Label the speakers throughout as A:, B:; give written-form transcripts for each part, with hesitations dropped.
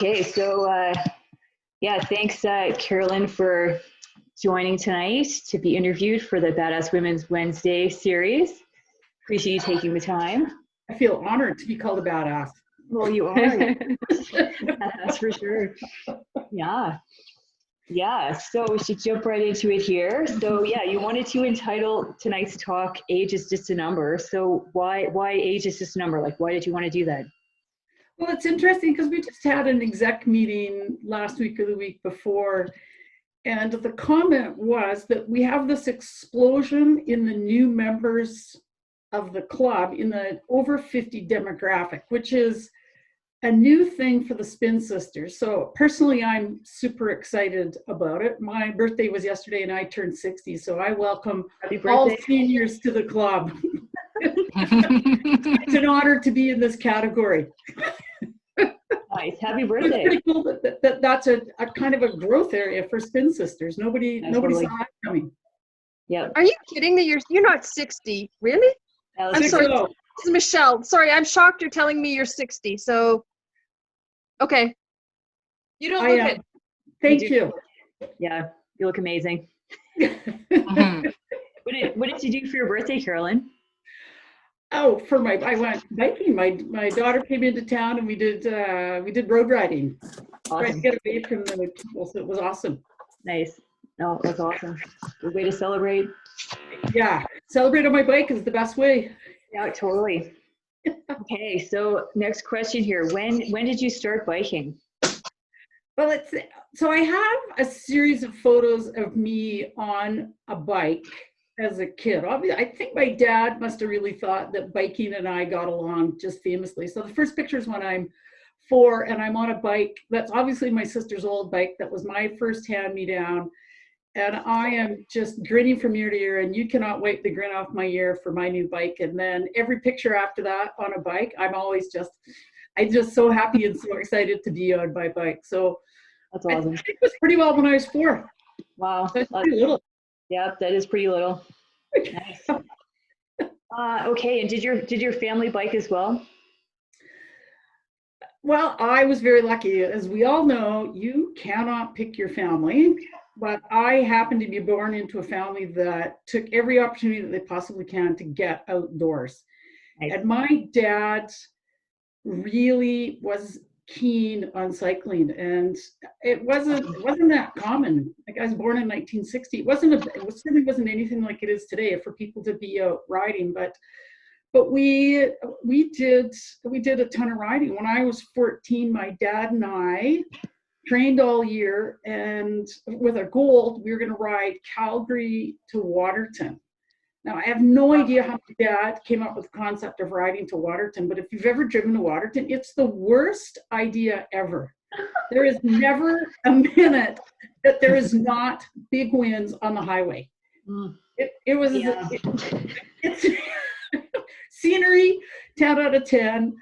A: Okay, so yeah, thanks, Carolyn, for joining tonight to be interviewed for the Badass Women's Wednesday series. Appreciate you taking the time.
B: I feel honored to be called a badass.
A: Well, you are. That's for sure. Yeah. Yeah, so we should jump right into it here. So yeah, you wanted to entitle tonight's talk, Age is Just a Number. So why age is just a number? Like, why did you want to do that?
B: Well, it's interesting because we just had an exec meeting last week or the week before, and the comment was that we have this explosion in the new members of the club in the over 50 demographic, which is a new thing for the Spin Sisters. So personally, I'm super excited about it. My birthday was yesterday and I turned 60, so I welcome all seniors to the club. It's an honor to be in this category.
A: Nice. Happy birthday.
B: It's pretty cool that's a kind of a growth area for Spin Sisters. Nobody saw that coming.
A: Yeah.
C: Are you kidding me? You're not 60, really? I'm sorry. This is Michelle. Sorry, I'm shocked you're telling me you're 60. So, okay. You don't look it.
B: Thank you.
A: Yeah, you look amazing. What did you do for your birthday, Carolyn?
B: Oh, I went biking. My daughter came into town and we did road riding.
A: Awesome.
B: Tried to get away from the people, so it was awesome.
A: Nice. No, that's awesome. Good way to celebrate.
B: Yeah, celebrate on my bike is the best way.
A: Yeah, totally. Okay, so next question here. When did you start biking?
B: Well, so I have a series of photos of me on a bike as a kid. Obviously, I think my dad must have really thought that biking and I got along just famously. So the first picture is when I'm 4 and I'm on a bike. That's obviously my sister's old bike. That was my first hand-me-down. And I am just grinning from ear to ear, and you cannot wipe the grin off my ear for my new bike. And then every picture after that on a bike, I'm just so happy and so excited to be on my bike. So
A: that's awesome.
B: I think it was pretty well when I was 4.
A: Wow.
B: That's pretty little.
A: Yeah, that is pretty little. Nice. Okay, and did your family bike as well?
B: Well, I was very lucky. As we all know, you cannot pick your family, but I happened to be born into a family that took every opportunity that they possibly can to get outdoors. Nice. And my dad really was keen on cycling, and it wasn't that common. Like, I was born in 1960. It certainly wasn't anything like it is today for people to be out riding, but we did a ton of riding. When I was 14, my dad and I trained all year, and with a goal, we were going to ride Calgary to Waterton. Now, I have no idea how my dad came up with the concept of riding to Waterton, but if you've ever driven to Waterton, it's the worst idea ever. There is never a minute that there is not big winds on the highway. It's scenery, 10 out of 10.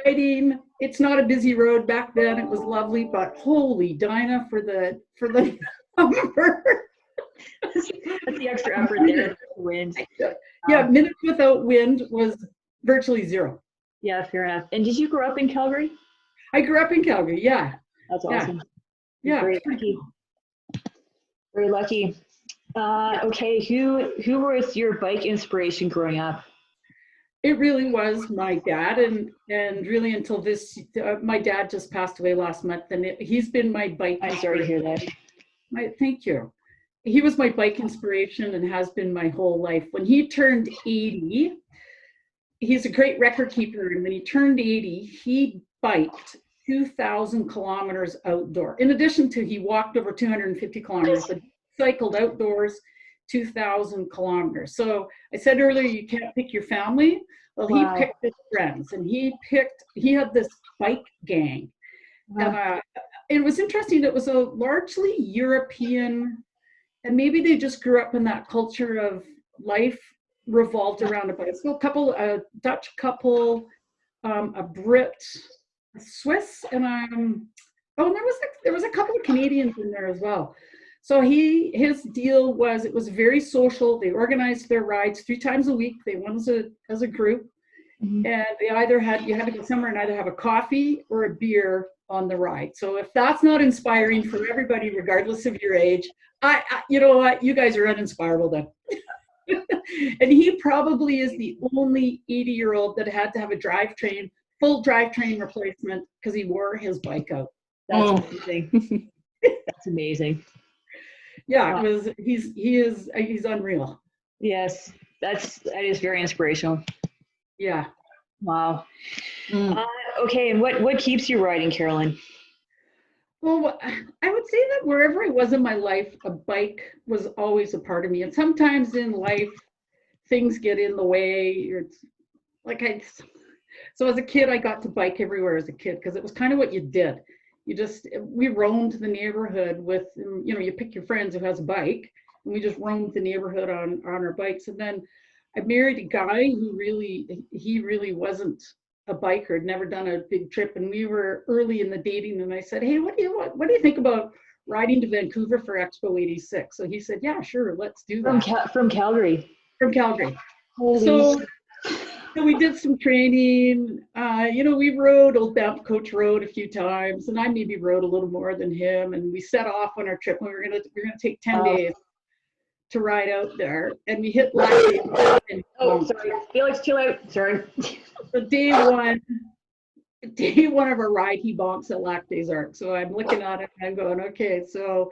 B: Riding, it's not a busy road. Back then it was lovely, but holy Dinah for the number.
A: That's the extra effort there. Wind.
B: Yeah, minutes without wind was virtually 0.
A: Yeah, fair enough. And did you grow up in Calgary?
B: I grew up in Calgary, yeah.
A: That's awesome.
B: Yeah.
A: Very lucky. Very lucky. Okay, who was your bike inspiration growing up?
B: It really was my dad, and really until my dad just passed away last month, and he's been my bike.
A: I'm sorry to hear that.
B: Thank you. He was my bike inspiration and has been my whole life. When he turned 80, he's a great record keeper, and when he turned 80, he biked 2,000 kilometers outdoor. In addition to, he walked over 250 kilometers, but cycled outdoors 2,000 kilometers. So I said earlier, you can't pick your family. Well, wow. He picked his friends, and he had this bike gang. Wow. And it was interesting. It was a largely European, and maybe they just grew up in that culture of life revolved around a bicycle. A Dutch couple, a Brit, a Swiss, and there was a couple of Canadians in there as well. So his deal was, it was very social. They organized their rides 3 times a week. They went as a group, mm-hmm. And you had to go somewhere and either have a coffee or a beer on the ride. So if that's not inspiring for everybody, regardless of your age, you know what, you guys are uninspirable then. And he probably is the only 80-year-old that had to have a full drivetrain replacement because he wore his bike out.
A: That's amazing. That's amazing.
B: Yeah, he's unreal.
A: Yes, that is very inspirational.
B: Yeah.
A: Wow. Okay, and what keeps you riding, Carolyn?
B: Well, I would say that wherever I was in my life, a bike was always a part of me. And sometimes in life, things get in the way. So as a kid, I got to bike everywhere as a kid because it was kind of what you did. We roamed the neighborhood with, you pick your friends who has a bike, and we just roamed the neighborhood on our bikes. And then I married a guy who really wasn't a biker, had never done a big trip, and we were early in the dating, and I said, hey, what do you think about riding to Vancouver for Expo 86? So he said, yeah, sure, let's do that.
A: From Calgary.
B: From Calgary.
A: Holy.
B: So we did some training. We rode Old Banff Coach Road a few times, and I maybe rode a little more than him. And we set off on our trip. We were gonna take 10 days to ride out there, and we hit Lac des Arcs.
A: Sorry, Felix, chill out. Sorry.
B: So day one of our ride, he bonks at Lac des Arcs. So I'm looking at it and I'm going, okay, so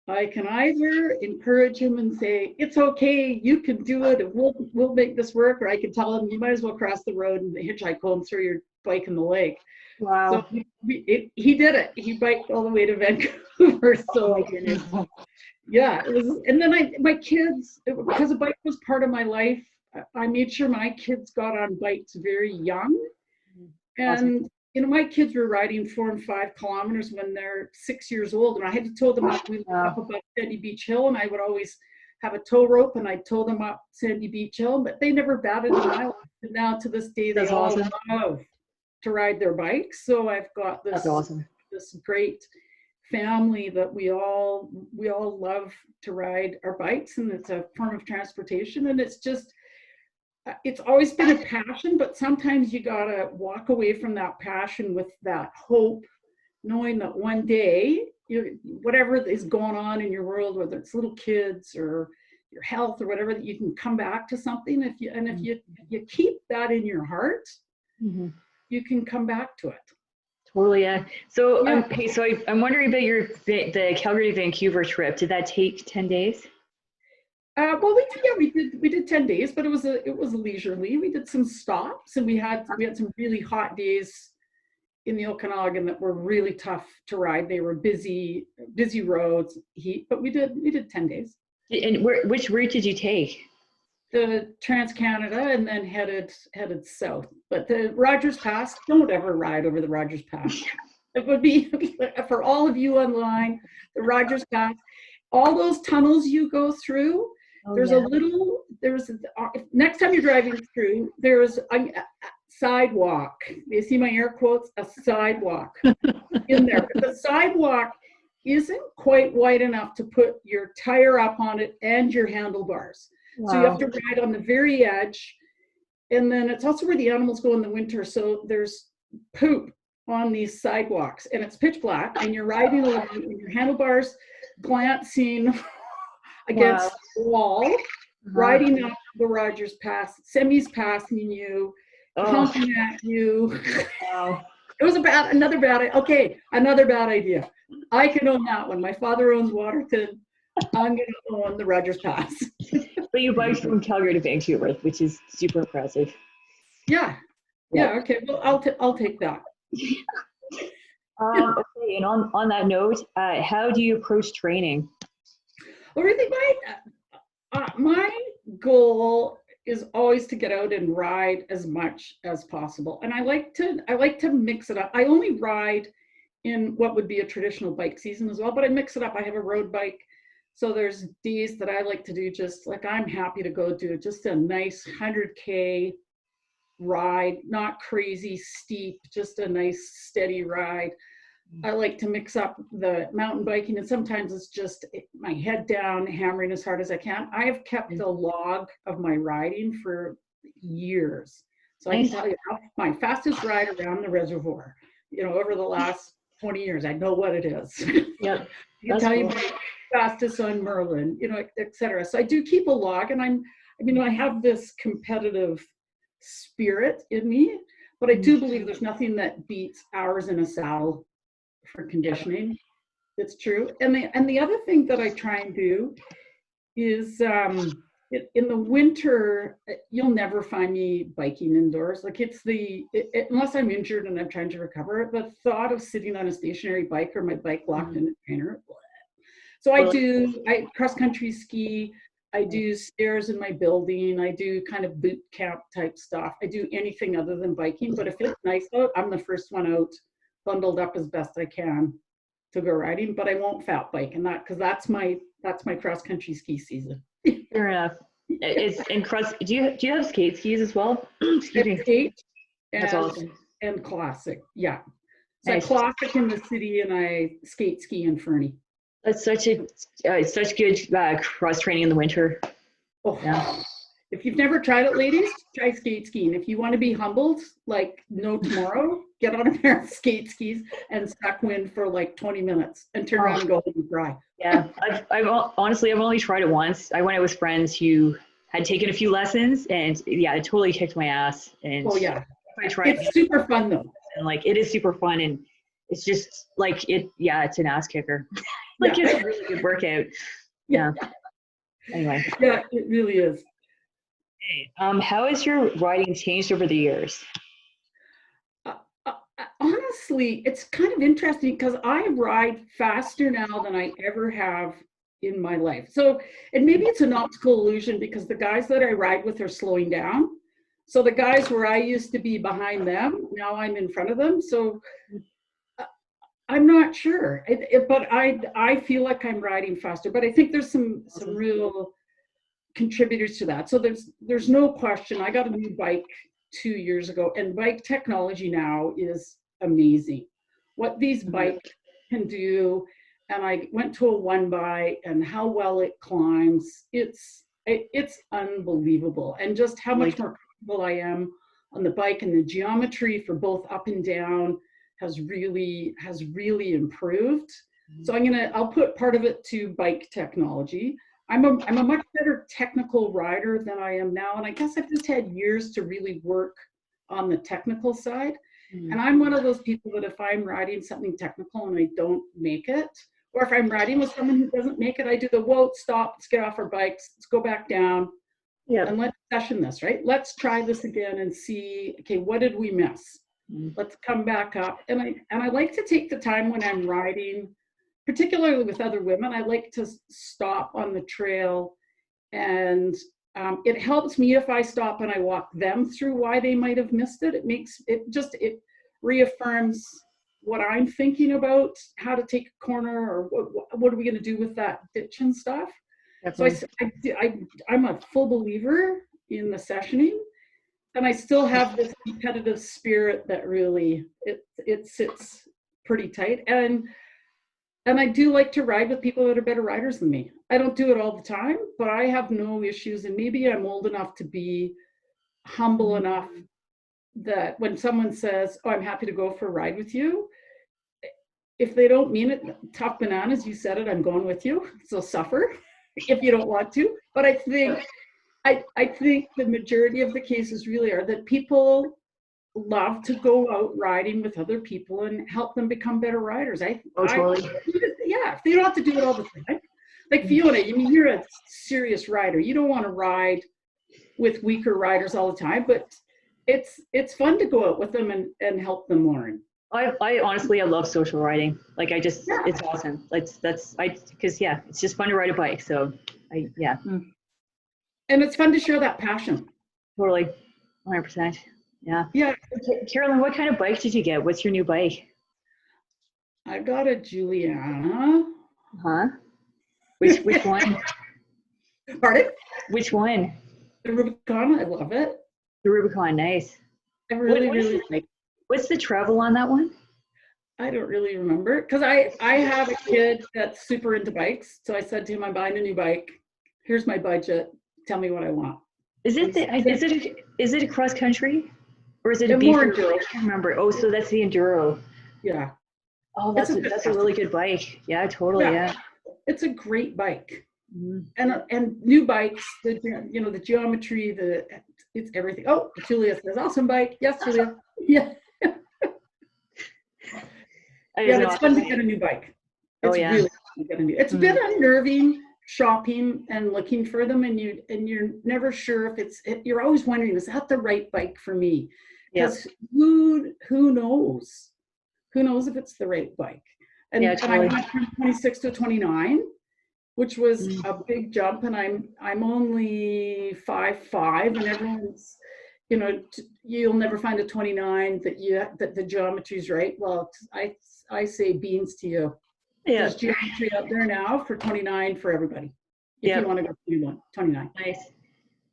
B: I can either encourage him and say, it's okay, you can do it, and we'll make this work, or I can tell him, you might as well cross the road and hitchhike home, throw your bike in the lake.
A: Wow.
B: So he did it. He biked all the way to Vancouver. So yeah, it was. And then my kids, because a bike was part of my life, I made sure my kids got on bikes very young. And my kids were riding 4 and 5 kilometers when they're 6 years old, and I had to tow them up. We lived up above Sandy Beach Hill, and I would always have a tow rope, and I'd tow them up Sandy Beach Hill, but they never batted an eye. And now to this day, they all love to ride their bikes. So I've got this great family that we all love to ride our bikes, and it's a form of transportation, and it's always been a passion, but sometimes you gotta walk away from that passion with that hope, knowing that one day, whatever is going on in your world, whether it's little kids or your health or whatever, that you can come back to something. If you keep that in your heart, you can come back to it.
A: Totally, yeah. So, I'm wondering about the Calgary to Vancouver trip. Did that take 10 days?
B: Well, we did 10 days, but it was leisurely. We did some stops, and we had some really hot days in the Okanagan that were really tough to ride. They were busy roads, heat, but we did 10 days.
A: And which route did you take?
B: The Trans-Canada, and then headed south. But the Rogers Pass, don't ever ride over the Rogers Pass. It would be, for all of you online, the Rogers Pass, all those tunnels you go through, next time you're driving through, there's a sidewalk. You see my air quotes? A sidewalk in there. But the sidewalk isn't quite wide enough to put your tire up on it and your handlebars. Wow. So you have to ride on the very edge. And then it's also where the animals go in the winter. So there's poop on these sidewalks, and it's pitch black, and you're riding along and your handlebars glancing against the wall, riding up the Rogers Pass, semis passing you, honking at you.
A: Wow.
B: It was another bad idea. I can own that one. My father owns Waterton. I'm going to own the Rogers Pass.
A: But you biked from Calgary to Vancouver, which is super impressive.
B: Yeah. Okay. Well, I'll take that.
A: Okay, and on that note, how do you approach training?
B: Well, really, my goal is always to get out and ride as much as possible, and I like to mix it up. I only ride in what would be a traditional bike season as well, but I mix it up. I have a road bike, so there's days that I like to do just like I'm happy to go do just a nice 100K ride, not crazy steep, just a nice steady ride. I like to mix up the mountain biking, and sometimes it's just my head down, hammering as hard as I can. I have kept a log of my riding for years. So I can tell you my fastest ride around the reservoir over the last 20 years. I know what it is.
A: Yep.
B: I can tell you my fastest on Merlin, et cetera. So I do keep a log, and I have this competitive spirit in me, but I do believe there's nothing that beats hours in a saddle for conditioning. It's true. And the other thing that I try and do is in the winter, you'll never find me biking indoors. Like unless I'm injured and I'm trying to recover, the thought of sitting on a stationary bike or my bike locked in a trainer. So I cross country ski. I do stairs in my building. I do kind of boot camp type stuff. I do anything other than biking. But if it's nice out, I'm the first one out, bundled up as best I can to go riding. But I won't fat bike, and because that's my cross country ski season.
A: Fair enough. Do you have skate skis as well? Excuse me.
B: Skate
A: That's awesome.
B: And classic, yeah. So
A: Nice.
B: I classic in the city, and I skate ski in Fernie.
A: That's such good cross training in the winter.
B: Oh,
A: Yeah.
B: If you've never tried it, ladies, try skate skiing. If you want to be humbled, like no tomorrow, get on a pair of skate skis and suck wind for like 20 minutes and turn around and go home and cry.
A: Yeah, I've only tried it once. I went out with friends who had taken a few lessons, and yeah, it totally kicked my ass. And
B: Oh yeah,
A: I tried
B: it's super fun though.
A: and like it is super fun, and it's just like it's an ass kicker. Like it's a really good workout. Yeah. Anyway.
B: Yeah, it really is.
A: How has your riding changed over the years?
B: Honestly, it's kind of interesting because I ride faster now than I ever have in my life. So, and maybe it's an optical illusion because the guys that I ride with are slowing down. So the guys where I used to be behind them, now I'm in front of them. So I'm not sure, but I feel like I'm riding faster. But I think there's some real contributors to that. So there's no question. I got a new bike 2 years ago, and bike technology now is amazing. What these bikes can do, and I went to a one by, and how well it climbs. It's unbelievable, and just how much more comfortable I am on the bike, and the geometry for both up and down has really improved. So I'll put part of it to bike technology. I'm a much better technical rider than I am now, and I guess I've just had years to really work on the technical side. And I'm one of those people that if I'm riding something technical and I don't make it, or if I'm riding with someone who doesn't make it, I do the whoa, stop, let's get off our bikes, let's go back down, and let's session this, right? Let's try this again and see, okay, what did we miss? Let's come back up. And I like to take the time when I'm riding, particularly with other women, I like to stop on the trail, and it helps me if I stop and I walk them through why they might have missed it. It reaffirms what I'm thinking about, how to take a corner, or what are we going to do with that ditch and stuff. Definitely. So I'm a full believer in the sessioning, and I still have this competitive spirit that really it sits pretty tight. And I do like to ride with people that are better riders than me. I don't do it all the time, but I have no issues. And maybe I'm old enough to be humble enough that when someone says, oh, I'm happy to go for a ride with you, if they don't mean it, tough bananas, you said it, I'm going with you. So suffer if you don't want to. But I think the majority of the cases really are that people love to go out riding with other people and help them become better riders.
A: Totally.
B: If they don't have to do it all the time. Like Fiona, you're a serious rider. You don't want to ride with weaker riders all the time, but it's fun to go out with them and help them learn.
A: I honestly love social riding. Like it's awesome. Because it's just fun to ride a bike. So
B: And it's fun to share that passion.
A: Totally, 100%. Yeah.
B: Yeah.
A: Carolyn, what kind of bike did you get? What's your new bike?
B: I got a Juliana.
A: Huh? Which one?
B: Pardon?
A: Which one?
B: The Rubicon. I love it.
A: The Rubicon, nice.
B: I really like it.
A: What's the travel on that one?
B: I don't really remember because I have a kid that's super into bikes. So I said to him, I'm buying a new bike. Here's my budget. Tell me what I want.
A: Is it a cross country? Or is it a
B: more enduro?
A: I can't remember. Oh, so that's the enduro.
B: Yeah.
A: Oh, that's a really good bike. Yeah, totally. Yeah.
B: It's a great bike.
A: Mhm.
B: And new bikes, the geometry, it's everything. Oh, Julia says awesome bike. Yes, Julia. Yeah. It's fun to get a new bike. It's really fun to get a new. It's been unnerving shopping and looking for them, and you're never sure if you're always wondering, is that the right bike for me? Because who knows? Who knows if it's the right bike? And I went from 26 to 29, which was a big jump, and I'm only 5'5", and everyone's, you'll never find a 29 that the geometry's right. Well, I say beans to you. Yeah. There's geometry out there now for 29 for everybody. If you want to go 29.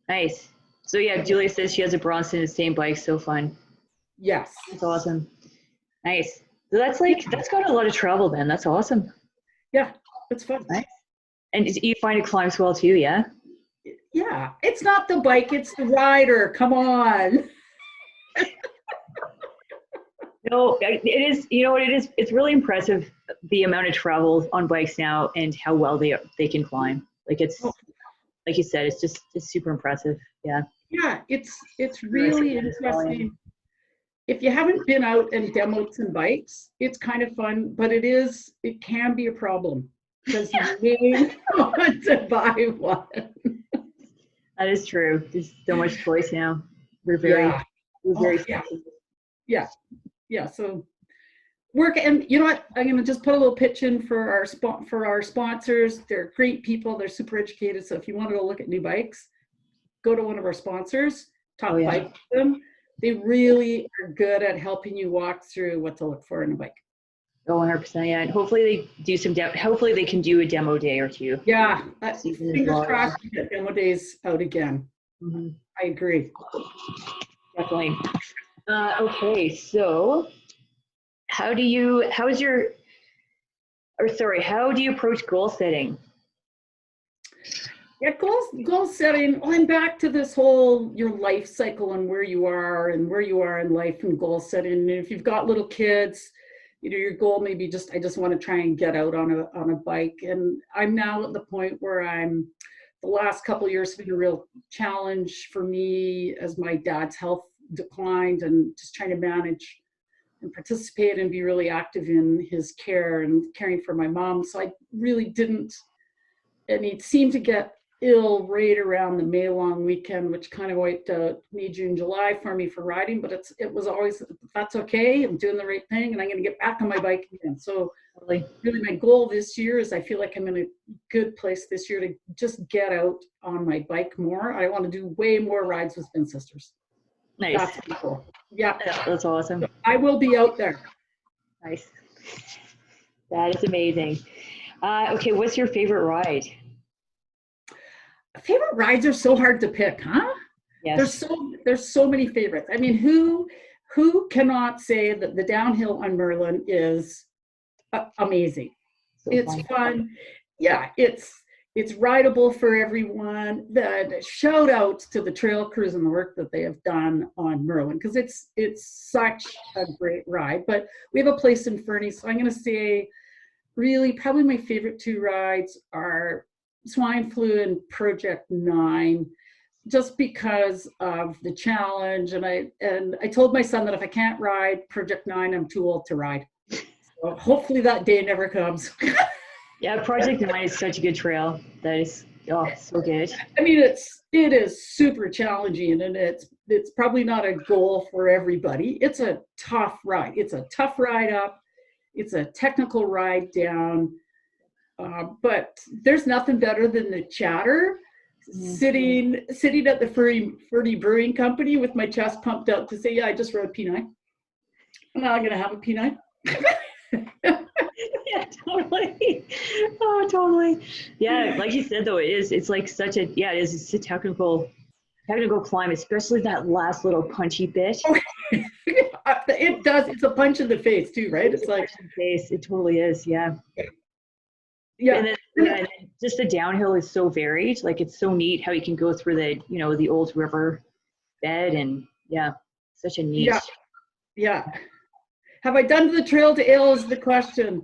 A: Nice. So yeah, Julia says she has a Bronson, the same bike. So fun.
B: Yes.
A: That's awesome. Nice. So that's got a lot of travel then. That's awesome.
B: Yeah, it's fun.
A: Nice. And you find it climbs well too, yeah?
B: Yeah. It's not the bike, it's the rider. Come on.
A: No, it is. You know what it is? It's really impressive the amount of travel on bikes now and how well they can climb. Like it's, like you said, it's super impressive. Yeah.
B: Yeah, it's really interesting. If you haven't been out and demoed some bikes, it's kind of fun, but it can be a problem because you may want to buy one.
A: That is true. There's so much choice now. We're very
B: yeah. So work, and you know what? I'm going to just put a little pitch in for our sponsors. They're great people. They're super educated. So if you want to go look at new bikes, go to one of our sponsors. Talk bike with them. They really are good at helping you walk through what to look for in a bike.
A: Oh, 100%. Yeah, and hopefully they do hopefully they can do a demo day or two.
B: Yeah, fingers crossed we get demo days out again. Mm-hmm. I agree.
A: Definitely. Okay, so how do you approach goal setting?
B: Yeah, goal setting. Well, I'm back to this whole your life cycle and where you are in life and goal setting. And if you've got little kids, your goal may be I just want to try and get out on a bike. And I'm now at the point where the last couple of years have been a real challenge for me as my dad's health declined, and just trying to manage and participate and be really active in his care and caring for my mom. So I really didn't, and he seemed to get ill right around the May long weekend, which kind of wiped out May, June, July for me for riding, but it was always, that's okay, I'm doing the right thing and I'm going to get back on my bike again. So really my goal this year is I feel like I'm in a good place this year to just get out on my bike more. I want to do way more rides with Spin Sisters.
A: Nice.
B: That's cool. Yeah.
A: That's awesome.
B: So I will be out there.
A: Nice. That is amazing. Okay, what's your favorite ride?
B: Favorite rides are so hard to pick, huh?
A: Yes.
B: There's so many favorites. I mean, who cannot say that the downhill on Merlin is amazing? So it's fun. Yeah, it's rideable for everyone. The shout out to the trail crews and the work that they have done on Merlin, because it's such a great ride. But we have a place in Fernie, so I'm going to say really probably my favorite two rides are Swine Flu and Project 9, just because of the challenge. And I told my son that if I can't ride Project 9, I'm too old to ride. So hopefully that day never comes.
A: Yeah, Project 9 is such a good trail. That is so good.
B: I mean, it is super challenging, and it's probably not a goal for everybody. It's a tough ride. It's a tough ride up. It's a technical ride down. But there's nothing better than the chatter, sitting at the Fernie Brewing Company with my chest pumped out to say, yeah, I just rode P9. I'm not going to have a P9.
A: Yeah, totally. Oh, totally. Yeah, like you said, though, it's like it's a technical climb, especially that last little punchy bit.
B: It does. It's a punch in the face too, right? It's like
A: punch in the face. It totally is. Yeah.
B: Yeah.
A: And then just the downhill is so varied. Like it's so neat how you can go through the old river bed, and such a neat.
B: Yeah. Have I done the Trail to Ale is the question.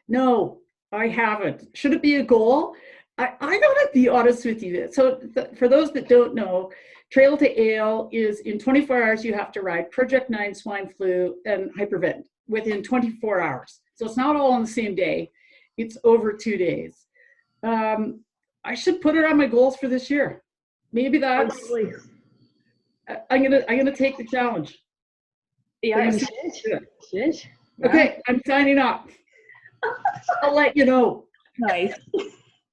B: No, I haven't. Should it be a goal? I gotta be honest with you. So for those that don't know, Trail to Ale is in 24 hours you have to ride Project 9, swine flu, and hypervent within 24 hours. So it's not all on the same day. It's over 2 days. I should put it on my goals for this year. Maybe that's. I'm gonna take the challenge.
A: Yeah, you should. Yeah.
B: Okay, I'm signing up. I'll let you know.
A: Nice.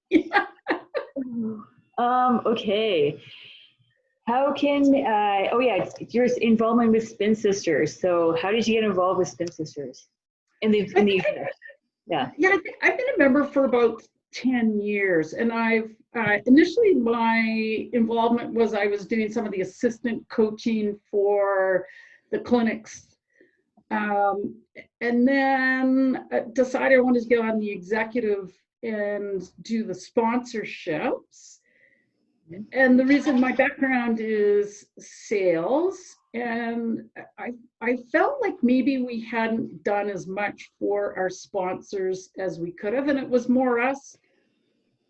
B: Yeah.
A: Okay. How can your involvement with Spin Sisters. So how did you get involved with Spin Sisters? Yeah.
B: Yeah, I've been a member for about 10 years, and I've initially my involvement was I was doing some of the assistant coaching for the clinics, and then decided I wanted to get on the executive and do the sponsorships. And the reason my background is sales, and I felt like maybe we hadn't done as much for our sponsors as we could have, and it was more us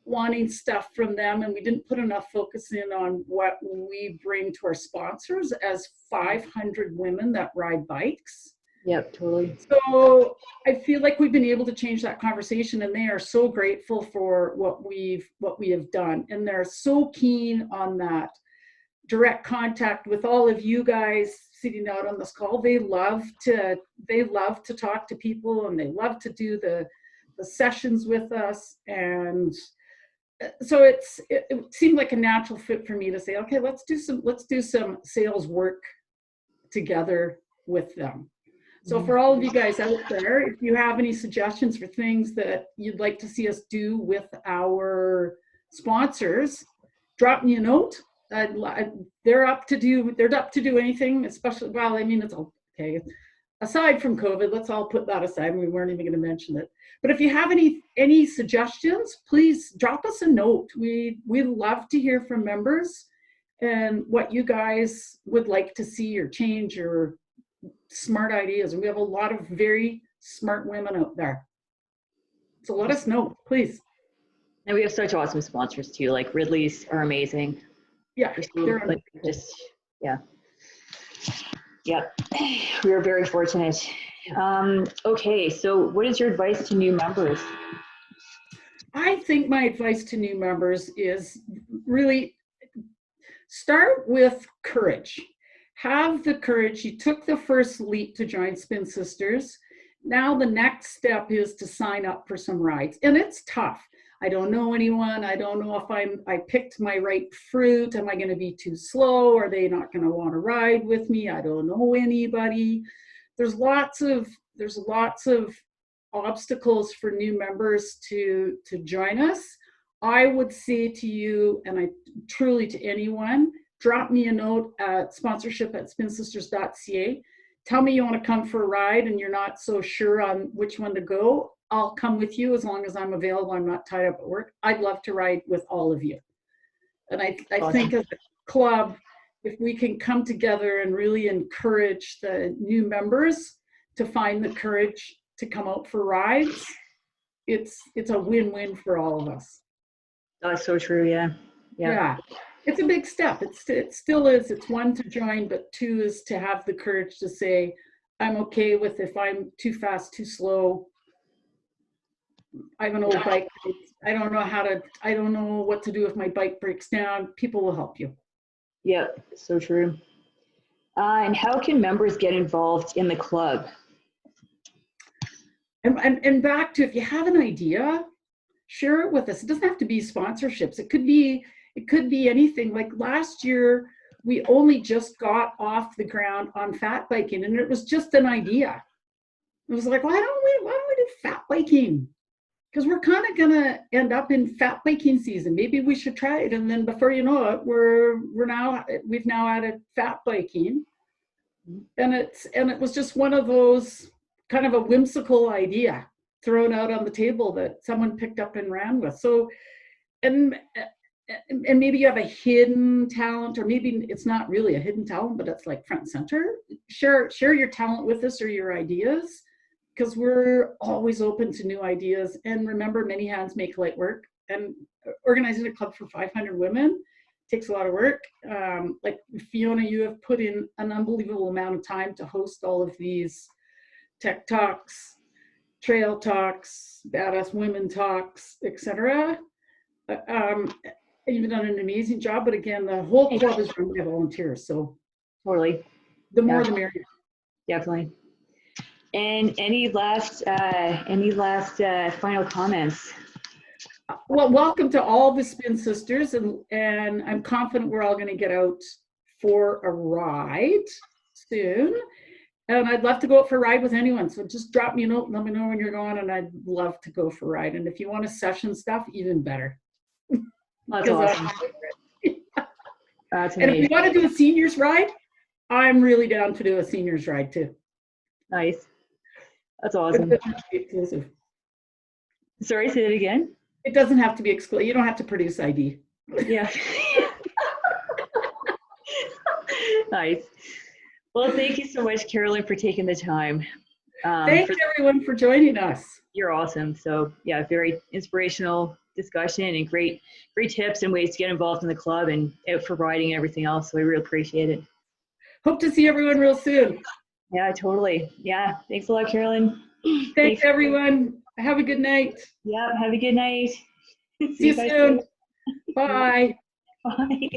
B: wanting stuff from them, and we didn't put enough focus in on what we bring to our sponsors as 500 women that ride bikes.
A: Yep, totally.
B: So I feel like we've been able to change that conversation, and they are so grateful for what we have done, and they're so keen on that direct contact with all of you guys sitting out on this call. They love to talk to people, and they love to do the sessions with us, and so it seemed like a natural fit for me to say, okay, let's do some sales work together with them. So for all of you guys out there, if you have any suggestions for things that you'd like to see us do with our sponsors, drop me a note. They're up to do anything, especially, well, I mean, it's okay. Aside from COVID, let's all put that aside. We weren't even going to mention it. But if you have any suggestions, please drop us a note. We love to hear from members and what you guys would like to see or change or smart ideas. And we have a lot of very smart women out there. So let us know, please.
A: And we have such awesome sponsors too. Like Ridley's are amazing.
B: Yeah,
A: Yep. We are very fortunate. Okay, so what is your advice to new members?
B: I think my advice to new members is really start with courage. Have the courage. You took the first leap to join Spin Sisters. Now the next step is to sign up for some rides. And it's tough. I don't know anyone. I don't know if I picked my right fruit. Am I going to be too slow? Are they not going to want to ride with me? I don't know anybody. There's lots of obstacles for new members to join us. I would say to you, and I truly to anyone, drop me a note at sponsorship@spinsisters.ca. Tell me you want to come for a ride and you're not so sure on which one to go. I'll come with you as long as I'm available. I'm not tied up at work. I'd love to ride with all of you. And I think as a club, if we can come together and really encourage the new members to find the courage to come out for rides, it's a win-win for all of us.
A: That's so true. Yeah.
B: It's a big step. It still is. It's one, to join, but two is to have the courage to say, I'm okay with if I'm too fast, too slow. I have an old bike. I don't know what to do if my bike breaks down. People will help you.
A: Yeah, so true. And how can members get involved in the club?
B: And back to, if you have an idea, share it with us. It doesn't have to be sponsorships. It could be anything. Like last year, we only just got off the ground on fat biking, and it was just an idea. It was like, why don't we do fat biking? Because we're kind of gonna end up in fat biking season. Maybe we should try it. And then before you know it, we've now added fat biking, and it was just one of those kind of a whimsical idea thrown out on the table that someone picked up and ran with. So, and and maybe you have a hidden talent, or maybe it's not really a hidden talent, but it's like front and center. Share your talent with us or your ideas, because we're always open to new ideas. And remember, many hands make light work. And organizing a club for 500 women takes a lot of work. Like Fiona, you have put in an unbelievable amount of time to host all of these tech talks, trail talks, badass women talks, etc. You've done an amazing job, but again, the whole club is run by volunteers, so
A: Totally.
B: the more the merrier.
A: Definitely. And any last final comments?
B: Well, welcome to all the Spin Sisters, and I'm confident we're all going to get out for a ride soon. And I'd love to go out for a ride with anyone. So just drop me a note and let me know when you're going, and I'd love to go for a ride. And if you want to session stuff, even better.
A: That's awesome. That's
B: and if
A: amazing.
B: you want to do a seniors ride, I'm really down to do a seniors ride too.
A: Nice. That's awesome.
B: It doesn't have to be exclusive.
A: Sorry, say that again.
B: It doesn't have to be exclusive. You don't have to produce ID.
A: Yeah. Nice. Well, thank you so much, Carolyn, for taking the time.
B: Thanks everyone for joining us.
A: You're awesome. So yeah, very inspirational discussion and great tips and ways to get involved in the club and out for riding and everything else. So we really appreciate it.
B: Hope to see everyone real soon.
A: Yeah, totally. Yeah. Thanks a lot, Carolyn.
B: Thanks everyone. Have a good night.
A: Yeah. Have a good night.
B: See you soon. Bye.
A: Bye.